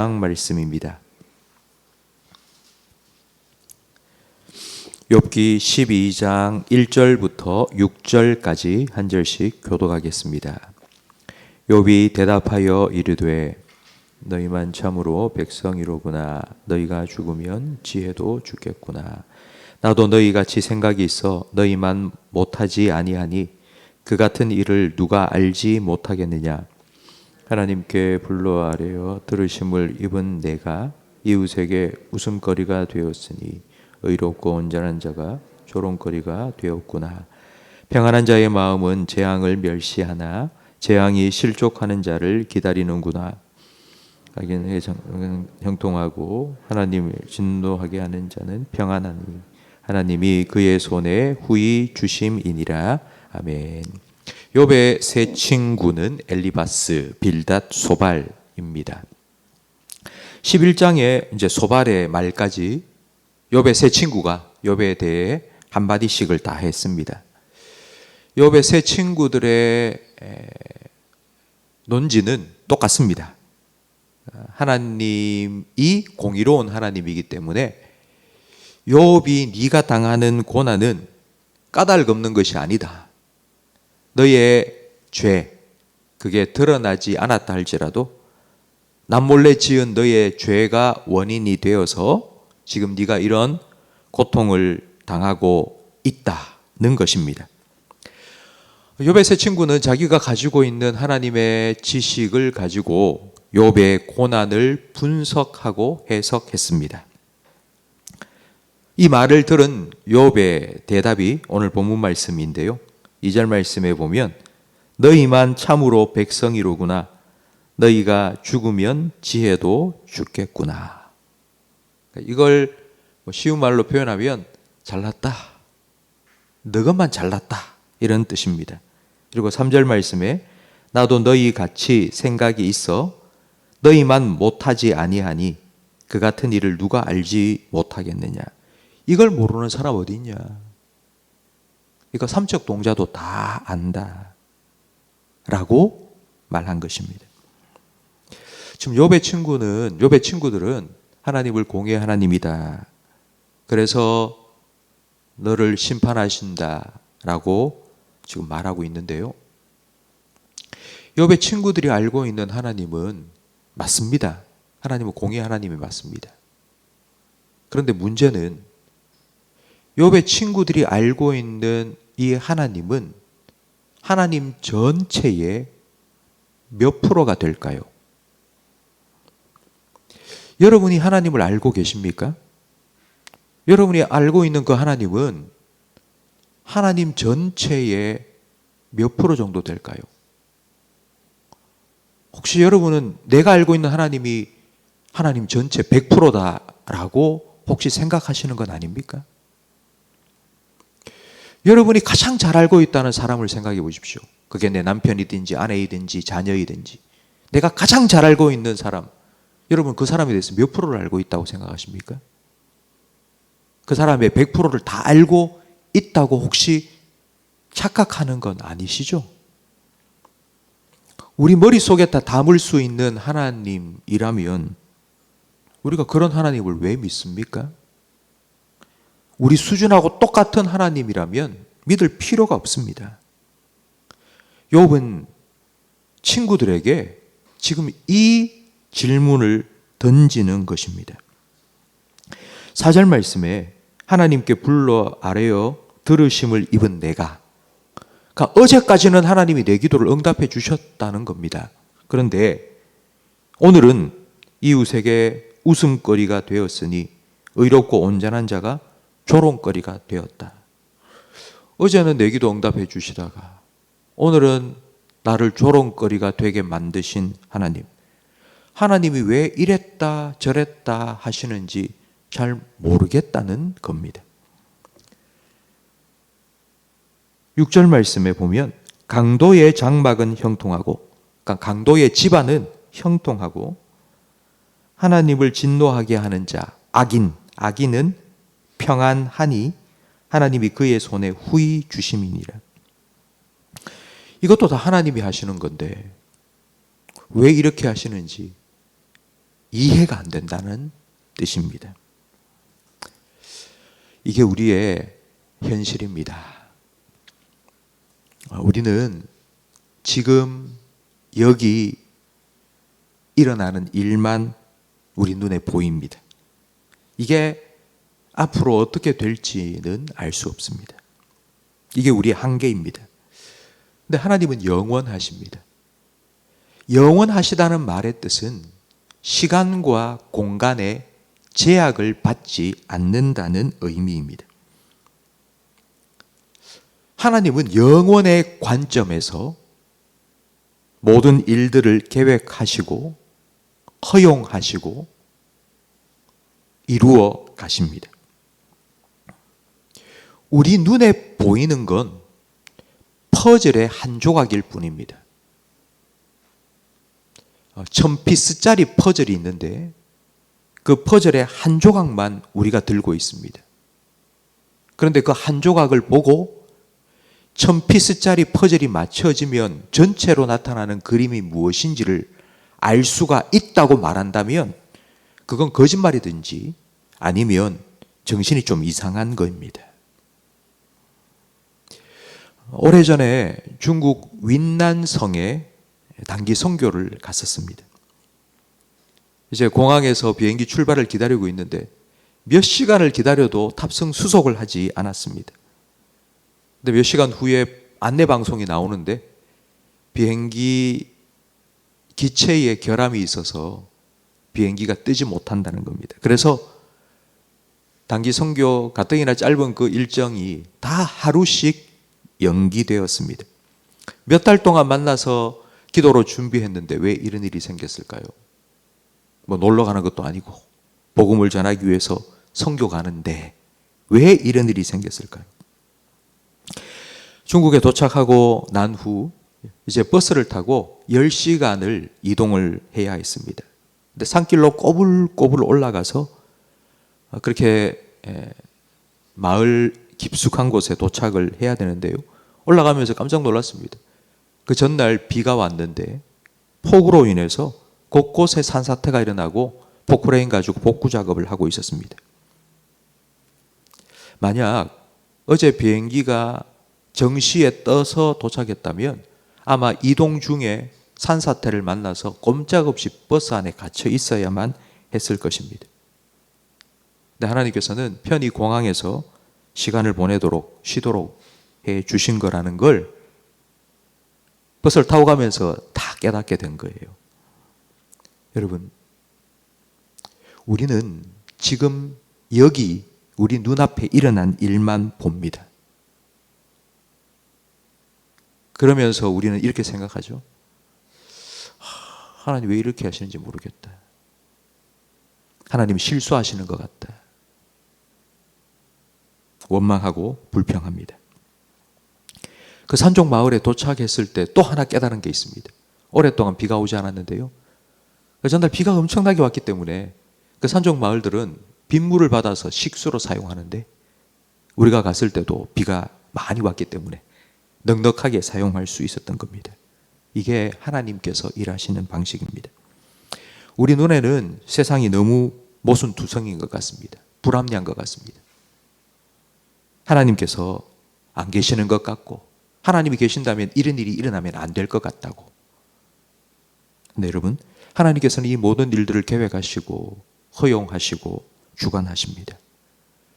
말씀입니다. 욥기 12장 1절부터 6절까지 한 절씩 교독하겠습니다. 욥이 대답하여 이르되 너희만 참으로 백성이로구나. 너희가 죽으면 지혜도 죽겠구나. 나도 너희같이 생각이 있어 너희만 못하지 아니하니 그 같은 일을 누가 알지 못하겠느냐. 하나님께 불러 아뢰어 들으심을 입은 내가 이웃에게 웃음거리가 되었으니 의롭고 온전한 자가 조롱거리가 되었구나. 평안한 자의 마음은 재앙을 멸시하나 재앙이 실족하는 자를 기다리는구나. 악인에게 형통하고 하나님을 진노하게 하는 자는 평안하니 하나님이 그의 손에 후히 주심이니라. 아멘. 욥의 세 친구는 엘리바스, 빌닷, 소발입니다. 11장에 이제 소발의 말까지 욥의 세 친구가 욥에 대해 한마디씩을 다 했습니다. 욥의 세 친구들의 논지는 똑같습니다. 하나님이 공의로운 하나님이기 때문에 욥이 네가 당하는 고난은 까닭 없는 것이 아니다. 너의 죄, 그게 드러나지 않았다 할지라도 남몰래 지은 너의 죄가 원인이 되어서 지금 네가 이런 고통을 당하고 있다는 것입니다. 욥의 세 친구는 자기가 가지고 있는 하나님의 지식을 가지고 욥의 고난을 분석하고 해석했습니다. 이 말을 들은 욥의 대답이 오늘 본문 말씀인데요. 2절 말씀에 보면 너희만 참으로 백성이로구나. 너희가 죽으면 지혜도 죽겠구나. 이걸 쉬운 말로 표현하면 잘났다. 너것만 잘났다. 이런 뜻입니다. 그리고 3절 말씀에 나도 너희 같이 생각이 있어 너희만 못하지 아니하니 그 같은 일을 누가 알지 못하겠느냐. 이걸 모르는 사람 어디 있냐. 이거 삼척 동자도 다 안다 라고 말한 것입니다. 지금 욥의 친구들은 하나님을 공의의 하나님이다. 그래서 너를 심판하신다 라고 지금 말하고 있는데요. 욥의 친구들이 알고 있는 하나님은 맞습니다. 하나님은 공의의 하나님이 맞습니다. 그런데 문제는 욥의 친구들이 알고 있는 이 하나님은 하나님 전체의 몇 프로가 될까요? 여러분이 하나님을 알고 계십니까? 여러분이 알고 있는 그 하나님은 하나님 전체의 몇 프로 정도 될까요? 혹시 여러분은 내가 알고 있는 하나님이 하나님 전체 100%다라고 혹시 생각하시는 건 아닙니까? 여러분이 가장 잘 알고 있다는 사람을 생각해 보십시오. 그게 내 남편이든지 아내이든지 자녀이든지 내가 가장 잘 알고 있는 사람, 여러분 그 사람에 대해서 몇 프로를 알고 있다고 생각하십니까? 그 사람의 100%를 다 알고 있다고 혹시 착각하는 건 아니시죠? 우리 머릿속에 다 담을 수 있는 하나님이라면 우리가 그런 하나님을 왜 믿습니까? 우리 수준하고 똑같은 하나님이라면 믿을 필요가 없습니다. 욥은 친구들에게 지금 이 질문을 던지는 것입니다. 4절 말씀에 하나님께 불러 아뢰어 들으심을 입은 내가, 그러니까 어제까지는 하나님이 내 기도를 응답해 주셨다는 겁니다. 그런데 오늘은 이웃에게 웃음거리가 되었으니 의롭고 온전한 자가 조롱거리가 되었다. 어제는 내 기도 응답해 주시다가 오늘은 나를 조롱거리가 되게 만드신 하나님. 하나님이 왜 이랬다 저랬다 하시는지 잘 모르겠다는 겁니다. 6절 말씀에 보면 강도의 장막은 형통하고, 그러니까 강도의 집안은 형통하고 하나님을 진노하게 하는 자 악인은 평안하니 하나님이 그의 손에 후히 주심이니라. 이것도 다 하나님이 하시는 건데 왜 이렇게 하시는지 이해가 안 된다는 뜻입니다. 이게 우리의 현실입니다. 우리는 지금 여기 일어나는 일만 우리 눈에 보입니다. 이게 앞으로 어떻게 될지는 알 수 없습니다. 이게 우리의 한계입니다. 근데 하나님은 영원하십니다. 영원하시다는 말의 뜻은 시간과 공간에 제약을 받지 않는다는 의미입니다. 하나님은 영원의 관점에서 모든 일들을 계획하시고 허용하시고 이루어 가십니다. 우리 눈에 보이는 건 퍼즐의 한 조각일 뿐입니다. 1000피스짜리 퍼즐이 있는데 그 퍼즐의 한 조각만 우리가 들고 있습니다. 그런데 그 한 조각을 보고 1000피스짜리 퍼즐이 맞춰지면 전체로 나타나는 그림이 무엇인지를 알 수가 있다고 말한다면 그건 거짓말이든지 아니면 정신이 좀 이상한 겁니다. 오래전에 중국 윈난성에 단기 선교를 갔었습니다. 이제 공항에서 비행기 출발을 기다리고 있는데 몇 시간을 기다려도 탑승 수속을 하지 않았습니다. 근데 몇 시간 후에 안내 방송이 나오는데 비행기 기체에 결함이 있어서 비행기가 뜨지 못한다는 겁니다. 그래서 단기 선교 가뜩이나 짧은 그 일정이 다 하루씩 연기되었습니다. 몇 달 동안 만나서 기도로 준비했는데 왜 이런 일이 생겼을까요? 뭐 놀러 가는 것도 아니고 복음을 전하기 위해서 선교 가는데 왜 이런 일이 생겼을까요? 중국에 도착하고 난 후 이제 버스를 타고 10시간을 이동을 해야 했습니다. 근데 산길로 꼬불꼬불 올라가서 그렇게 마을 깊숙한 곳에 도착을 해야 되는데요. 올라가면서 깜짝 놀랐습니다. 그 전날 비가 왔는데 폭우로 인해서 곳곳에 산사태가 일어나고 포크레인 가지고 복구 작업을 하고 있었습니다. 만약 어제 비행기가 정시에 떠서 도착했다면 아마 이동 중에 산사태를 만나서 꼼짝없이 버스 안에 갇혀 있어야만 했을 것입니다. 근데 하나님께서는 편히 공항에서 시간을 보내도록 쉬도록 해 주신 거라는 걸 버스를 타고 가면서 다 깨닫게 된 거예요. 여러분, 우리는 지금 여기 우리 눈앞에 일어난 일만 봅니다. 그러면서 우리는 이렇게 생각하죠. 하나님 왜 이렇게 하시는지 모르겠다. 하나님 실수하시는 것 같다. 원망하고 불평합니다. 그 산쪽 마을에 도착했을 때 또 하나 깨달은 게 있습니다. 오랫동안 비가 오지 않았는데요. 전날 비가 엄청나게 왔기 때문에 그 산쪽 마을들은 빗물을 받아서 식수로 사용하는데 우리가 갔을 때도 비가 많이 왔기 때문에 넉넉하게 사용할 수 있었던 겁니다. 이게 하나님께서 일하시는 방식입니다. 우리 눈에는 세상이 너무 모순투성인 것 같습니다. 불합리한 것 같습니다. 하나님께서 안 계시는 것 같고 하나님이 계신다면 이런 일이 일어나면 안 될 것 같다고. 근데 여러분, 하나님께서는 이 모든 일들을 계획하시고 허용하시고 주관하십니다.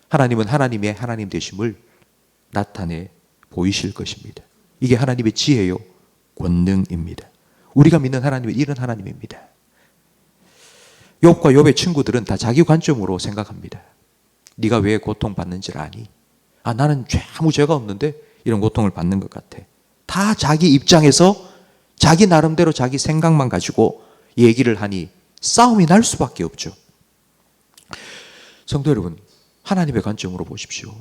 하나님은 하나님의 하나님 되심을 나타내 보이실 것입니다. 이게 하나님의 지혜요 권능입니다. 우리가 믿는 하나님은 이런 하나님입니다. 욥과 욥의 친구들은 다 자기 관점으로 생각합니다. 네가 왜 고통받는지를 아니? 나는 아무 죄가 없는데 이런 고통을 받는 것 같아. 다 자기 입장에서 자기 나름대로 자기 생각만 가지고 얘기를 하니 싸움이 날 수밖에 없죠. 성도 여러분, 하나님의 관점으로 보십시오.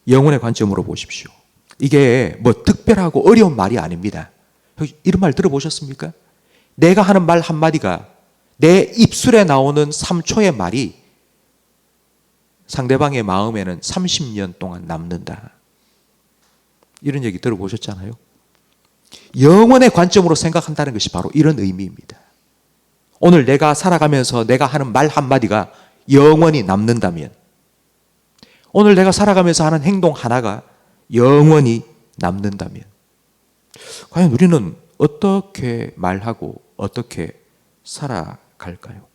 영혼의 관점으로 보십시오. 이게 뭐 특별하고 어려운 말이 아닙니다. 이런 말 들어보셨습니까? 내가 하는 말 한마디가 내 입술에 나오는 3초의 말이 상대방의 마음에는 30년 동안 남는다. 이런 얘기 들어보셨잖아요. 영혼의 관점으로 생각한다는 것이 바로 이런 의미입니다. 오늘 내가 살아가면서 내가 하는 말 한마디가 영원히 남는다면, 오늘 내가 살아가면서 하는 행동 하나가 영원히 남는다면, 과연 우리는 어떻게 말하고 어떻게 살아갈까요?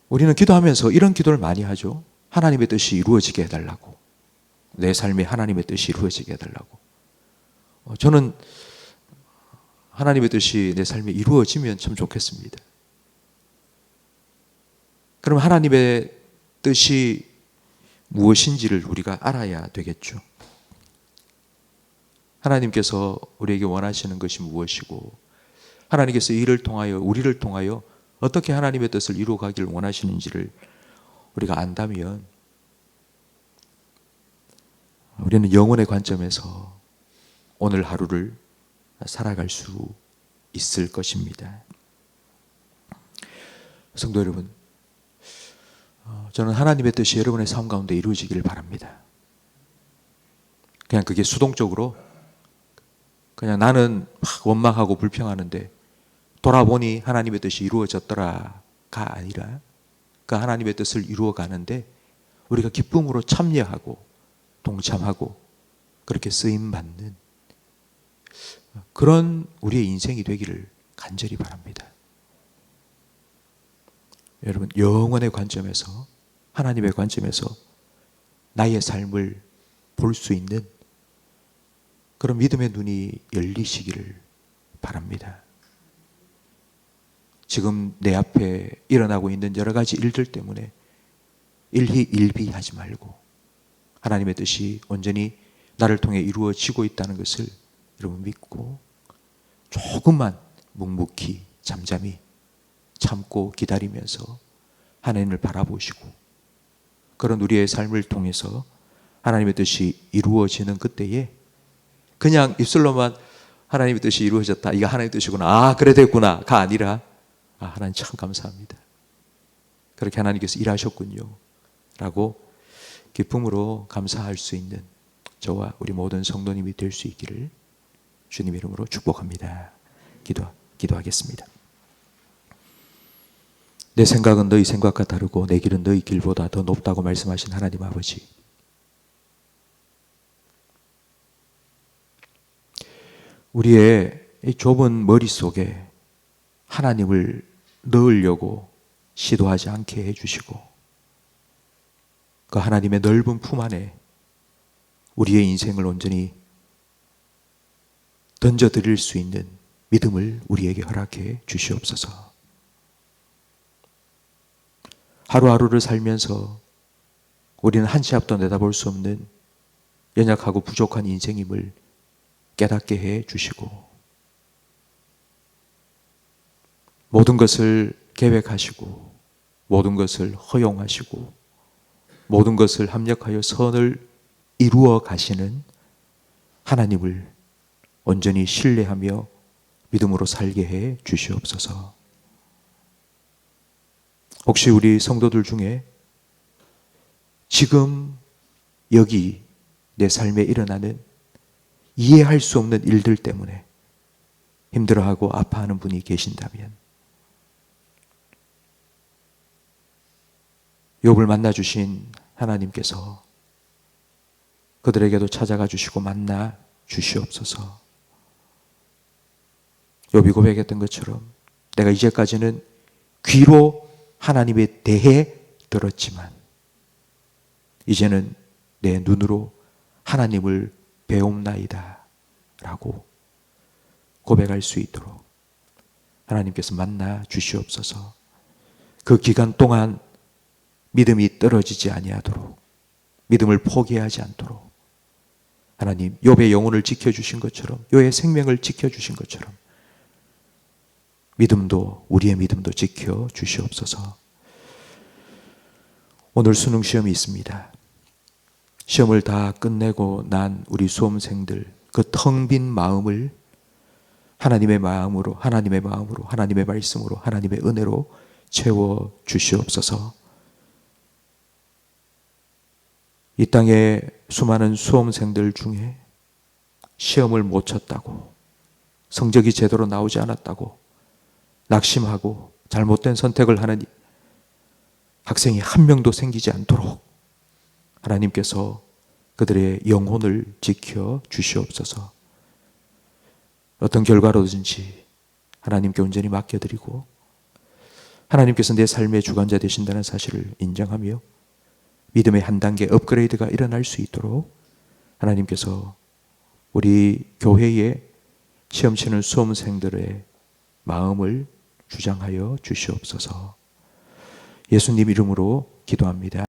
우리는 기도하면서 이런 기도를 많이 하죠. 하나님의 뜻이 이루어지게 해달라고. 내 삶에 하나님의 뜻이 이루어지게 해달라고. 저는 하나님의 뜻이 내 삶에 이루어지면 참 좋겠습니다. 그럼 하나님의 뜻이 무엇인지를 우리가 알아야 되겠죠. 하나님께서 우리에게 원하시는 것이 무엇이고, 하나님께서 이를 통하여, 우리를 통하여 어떻게 하나님의 뜻을 이루어가기를 원하시는지를 우리가 안다면 우리는 영혼의 관점에서 오늘 하루를 살아갈 수 있을 것입니다. 성도 여러분, 저는 하나님의 뜻이 여러분의 삶 가운데 이루어지기를 바랍니다. 그냥 그게 수동적으로 그냥 나는 막 원망하고 불평하는데 돌아보니 하나님의 뜻이 이루어졌더라가 아니라, 그 하나님의 뜻을 이루어가는데 우리가 기쁨으로 참여하고 동참하고 그렇게 쓰임받는 그런 우리의 인생이 되기를 간절히 바랍니다. 여러분, 영원의 관점에서, 하나님의 관점에서 나의 삶을 볼 수 있는 그런 믿음의 눈이 열리시기를 바랍니다. 지금 내 앞에 일어나고 있는 여러 가지 일들 때문에 일희일비하지 말고 하나님의 뜻이 온전히 나를 통해 이루어지고 있다는 것을 여러분 믿고 조금만 묵묵히 잠잠히 참고 기다리면서 하나님을 바라보시고, 그런 우리의 삶을 통해서 하나님의 뜻이 이루어지는 그때에 그냥 입술로만 하나님의 뜻이 이루어졌다, 이거 하나님의 뜻이구나, 아 그래 됐구나가 아니라, 아 하나님 참 감사합니다, 그렇게 하나님께서 일하셨군요 라고 기쁨으로 감사할 수 있는 저와 우리 모든 성도님이 될 수 있기를 주님 이름으로 축복합니다. 기도하겠습니다. 내 생각은 너희 생각과 다르고 내 길은 너희 길보다 더 높다고 말씀하신 하나님 아버지, 우리의 이 좁은 머릿속에 하나님을 넣으려고 시도하지 않게 해주시고, 그 하나님의 넓은 품 안에 우리의 인생을 온전히 던져드릴 수 있는 믿음을 우리에게 허락해 주시옵소서. 하루하루를 살면서 우리는 한 치 앞도 내다볼 수 없는 연약하고 부족한 인생임을 깨닫게 해 주시고, 모든 것을 계획하시고 모든 것을 허용하시고 모든 것을 합력하여 선을 이루어 가시는 하나님을 온전히 신뢰하며 믿음으로 살게 해 주시옵소서. 혹시 우리 성도들 중에 지금 여기 내 삶에 일어나는 이해할 수 없는 일들 때문에 힘들어하고 아파하는 분이 계신다면, 욥을 만나주신 하나님께서 그들에게도 찾아가 주시고 만나 주시옵소서. 욥이 고백했던 것처럼 내가 이제까지는 귀로 하나님에 대해 들었지만 이제는 내 눈으로 하나님을 배움나이다 라고 고백할 수 있도록 하나님께서 만나 주시옵소서. 그 기간 동안 믿음이 떨어지지 아니하도록, 믿음을 포기하지 않도록 하나님 욥의 영혼을 지켜주신 것처럼, 욥의 생명을 지켜주신 것처럼 믿음도, 우리의 믿음도 지켜주시옵소서. 오늘 수능 시험이 있습니다. 시험을 다 끝내고 난 우리 수험생들, 그 텅 빈 마음을 하나님의 마음으로, 하나님의 마음으로, 하나님의 말씀으로, 하나님의 은혜로 채워 주시옵소서. 이 땅에 수많은 수험생들 중에 시험을 못 쳤다고, 성적이 제대로 나오지 않았다고 낙심하고 잘못된 선택을 하는 학생이 한 명도 생기지 않도록 하나님께서 그들의 영혼을 지켜 주시옵소서. 어떤 결과로든지 하나님께 온전히 맡겨드리고 하나님께서 내 삶의 주관자 되신다는 사실을 인정하며 믿음의 한 단계 업그레이드가 일어날 수 있도록 하나님께서 우리 교회의 시험 치는 수험생들의 마음을 주장하여 주시옵소서. 예수님 이름으로 기도합니다.